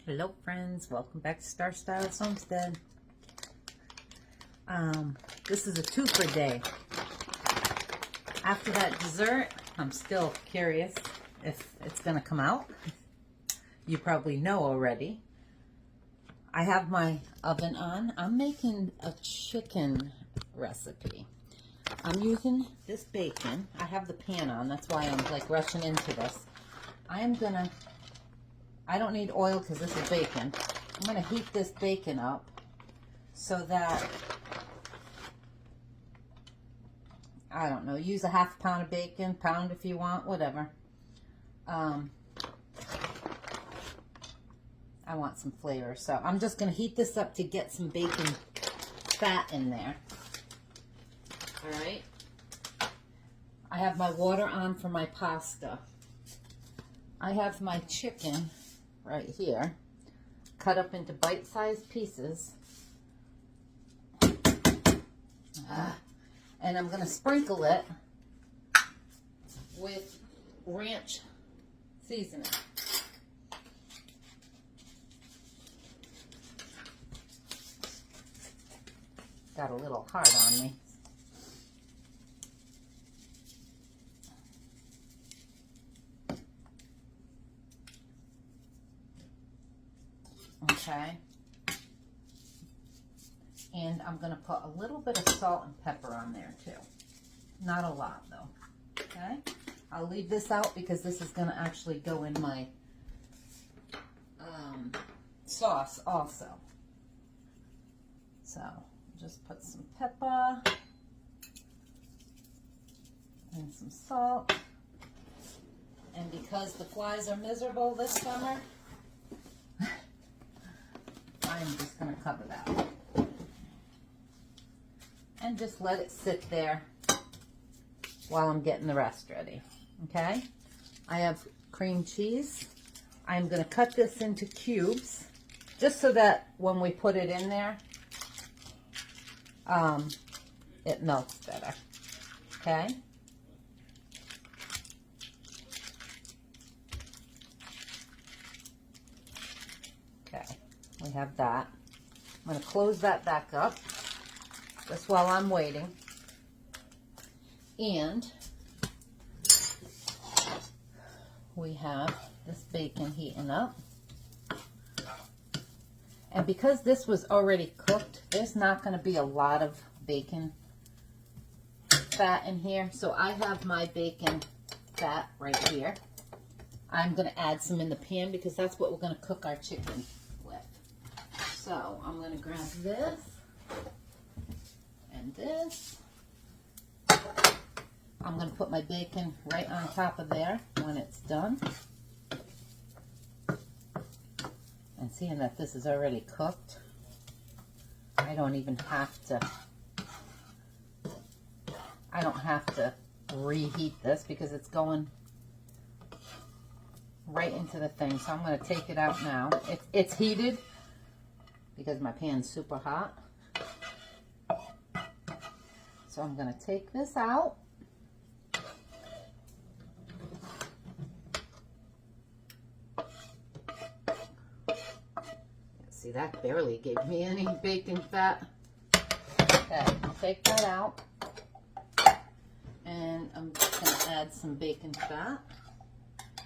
Hello friends, welcome back to Star Styles Homestead. This is a twofer day. After that dessert, I'm still curious if it's going to come out. You probably know already. I have my oven on. I'm making a chicken recipe. I'm using this bacon. I have the pan on, that's why I'm like rushing into this. I don't need oil because this is bacon. I'm going to heat this bacon up so that, I don't know, use a half pound of bacon, pound if you want, whatever. I want some flavor, so I'm just going to heat this up to get some bacon fat in there. All right. I have my water on for my pasta. I have my chicken right here, cut up into bite-sized pieces. And I'm going to sprinkle it with ranch seasoning. Got a little hard on me. Okay, and I'm going to put a little bit of salt and pepper on there too. Not a lot though. Okay, I'll leave this out because this is going to actually go in my sauce also. So just put some pepper and some salt. And because the flies are miserable this summer, I'm just going to cover that and just let it sit there while I'm getting the rest ready. Okay, I have cream cheese. I'm going to cut this into cubes just so that when we put it in there, it melts better. Okay. We have that. I'm going to close that back up just while I'm waiting. And we have this bacon heating up. And because this was already cooked, there's not going to be a lot of bacon fat in here. So I have my bacon fat right here. I'm going to add some in the pan because that's what we're going to cook our chicken with. So I'm going to grab this and this. I'm going to put my bacon right on top of there when it's done. And seeing that this is already cooked, I don't have to reheat this because it's going right into the thing. So I'm going to take it out now. It's heated because my pan's super hot. So I'm going to take this out. See, that barely gave me any bacon fat. Okay, I'll take that out. And I'm just going to add some bacon fat.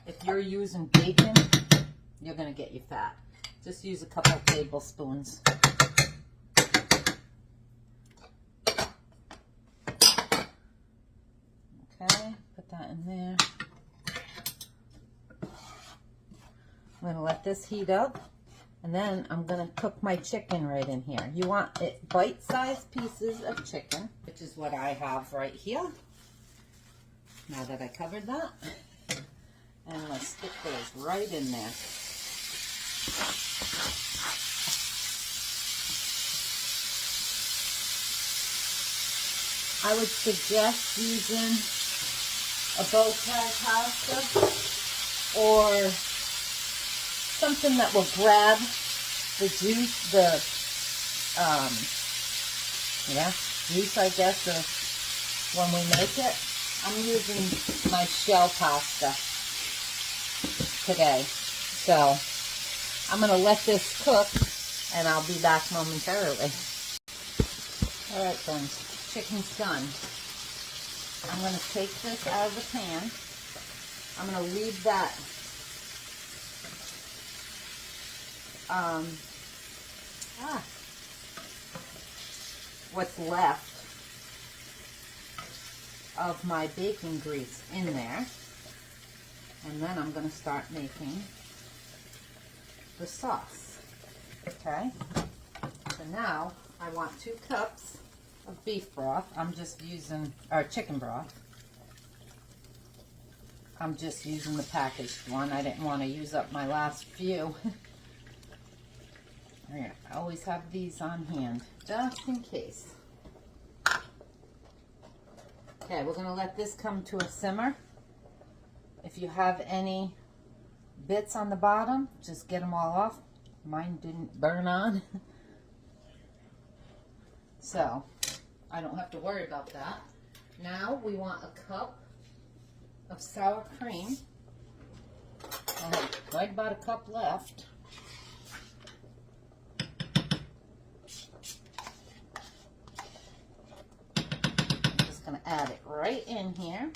If you're using bacon, you're going to get your fat. Just use a couple of tablespoons. Okay, put that in there. I'm going to let this heat up, and then I'm going to cook my chicken right in here. You want it bite-sized pieces of chicken, which is what I have right here. Now that I covered that, and I'm going to stick those right in there. I would suggest using a Bowtie pasta or something that will grab the juice, juice, I guess, of when we make it. I'm using my shell pasta today. So I'm going to let this cook, and I'll be back momentarily. All right, friends, chicken's done. I'm going to take this out of the pan. I'm going to leave that what's left of my bacon grease in there, and then I'm going to start making the sauce. Okay, so now I want 2 cups of beef broth. I'm just using, or chicken broth. I'm just using the packaged one. I didn't want to use up my last few. I always have these on hand, just in case. Okay, we're going to let this come to a simmer. If you have any bits on the bottom, just get them all off. Mine didn't burn on. So, I don't have to worry about that. Now, we want a cup of sour cream. I have right about a cup left. I'm just going to add it right in here,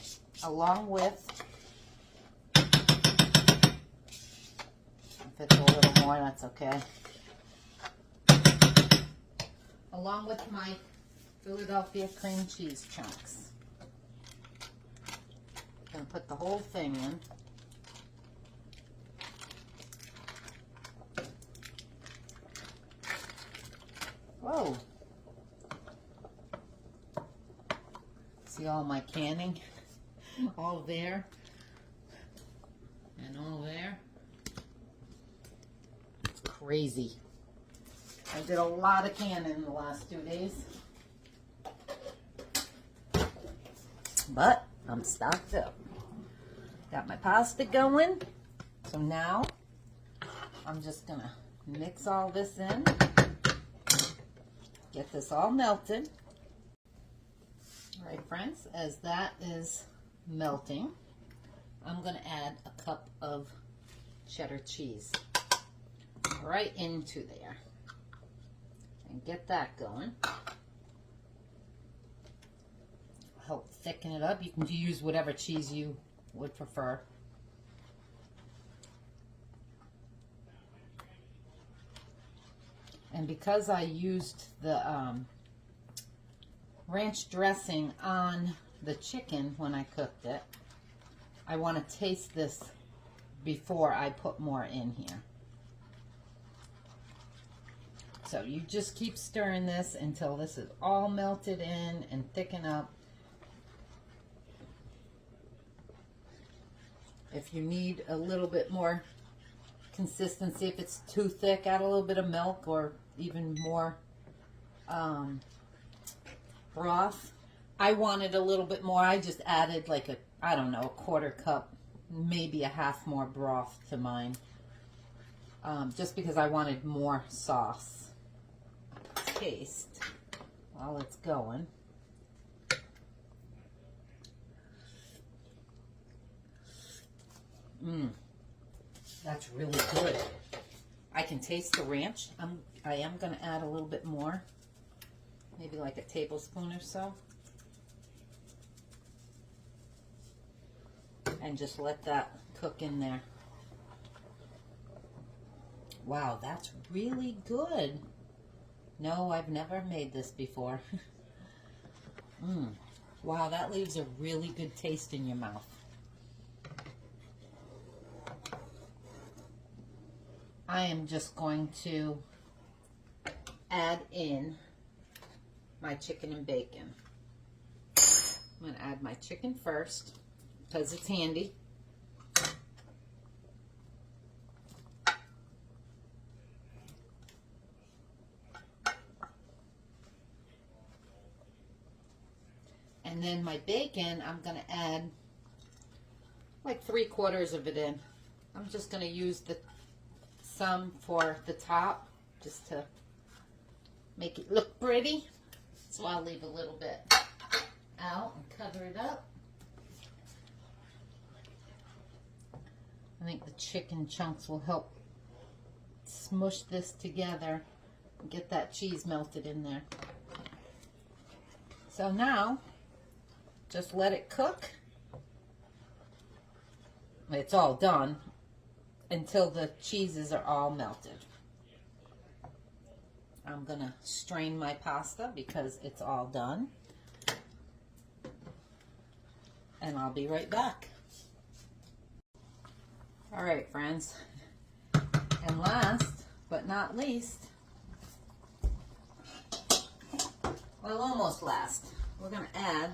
along with, if it's a little more, that's okay, along with my Philadelphia cream cheese chunks. I'm going to put the whole thing in. Whoa. See all my canning? All there. And all there. It's crazy. I did a lot of canning in the last 2 days. But I'm stocked up. Got my pasta going. So now I'm just gonna mix all this in. Get this all melted. All right, friends, as that is melting, I'm gonna add a cup of cheddar cheese right into there and get that going. Help thicken it up. You can use whatever cheese you would prefer. And because I used the ranch dressing on the chicken when I cooked it, I want to taste this before I put more in here. So you just keep stirring this until this is all melted in and thicken up. If you need a little bit more consistency, if it's too thick, add a little bit of milk or even more broth. I wanted a little bit more. I just added like a, I don't know, a quarter cup, maybe a half more broth to mine. Just because I wanted more sauce. Taste while it's going. That's really good. I can taste the ranch. I am going to add a little bit more, maybe like a tablespoon or so, and just let that cook in there. Wow, that's really good. No, I've never made this before. Wow, that leaves a really good taste in your mouth. I am just going to add in my chicken and bacon. I'm going to add my chicken first because it's handy. And then my bacon, I'm going to add like 3/4 of it in. I'm just going to use some for the top just to make it look pretty. So I'll leave a little bit out and cover it up. I think the chicken chunks will help smush this together and get that cheese melted in there. So now, just let it cook. It's all done until the cheeses are all melted. I'm gonna strain my pasta because it's all done. And I'll be right back. All right, friends. And last but not least, well, almost last, we're gonna add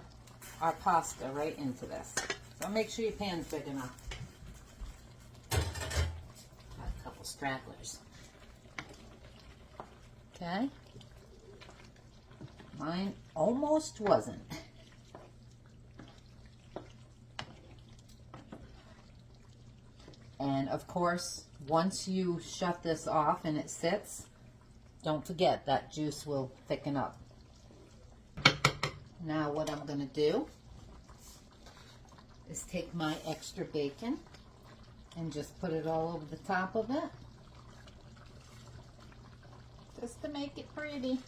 our pasta right into this. So make sure your pan's big enough. Got a couple stragglers. Okay. Mine almost wasn't. And of course, once you shut this off and it sits, don't forget that juice will thicken up. Now what I'm going to do is take my extra bacon and just put it all over the top of it. Just to make it pretty.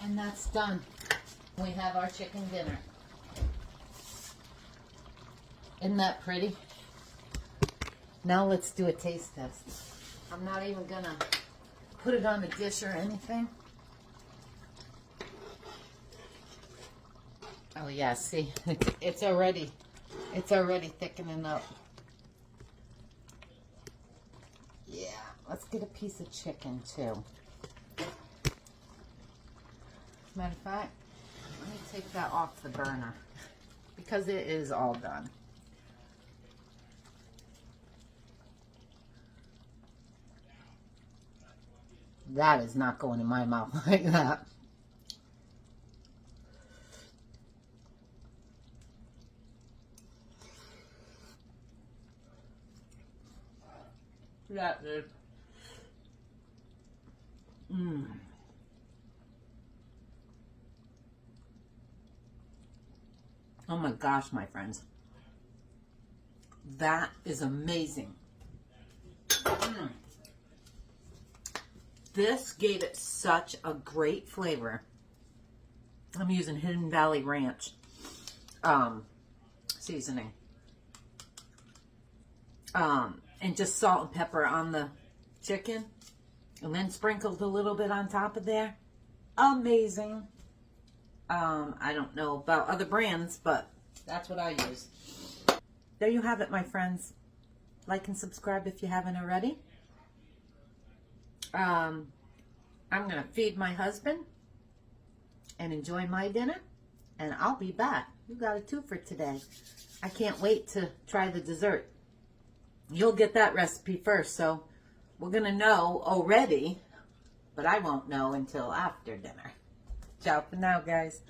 And that's done. We have our chicken dinner. Isn't that pretty? Now let's do a taste test. I'm not even gonna put it on a dish or anything. Oh yeah, see, it's already thickening up. Yeah, let's get a piece of chicken too. Matter of fact, let me take that off the burner because it is all done. That is not going in my mouth like that. That is. Oh my gosh, my friends. That is amazing. This gave it such a great flavor. I'm using Hidden Valley Ranch seasoning. And just salt and pepper on the chicken. And then sprinkled a little bit on top of there. Amazing. I don't know about other brands, but that's what I use. There you have it, my friends. Like and subscribe if you haven't already. I'm going to feed my husband and enjoy my dinner, and I'll be back. You got a twofer today. I can't wait to try the dessert. You'll get that recipe first, so we're going to know already, but I won't know until after dinner. Ciao for now, guys.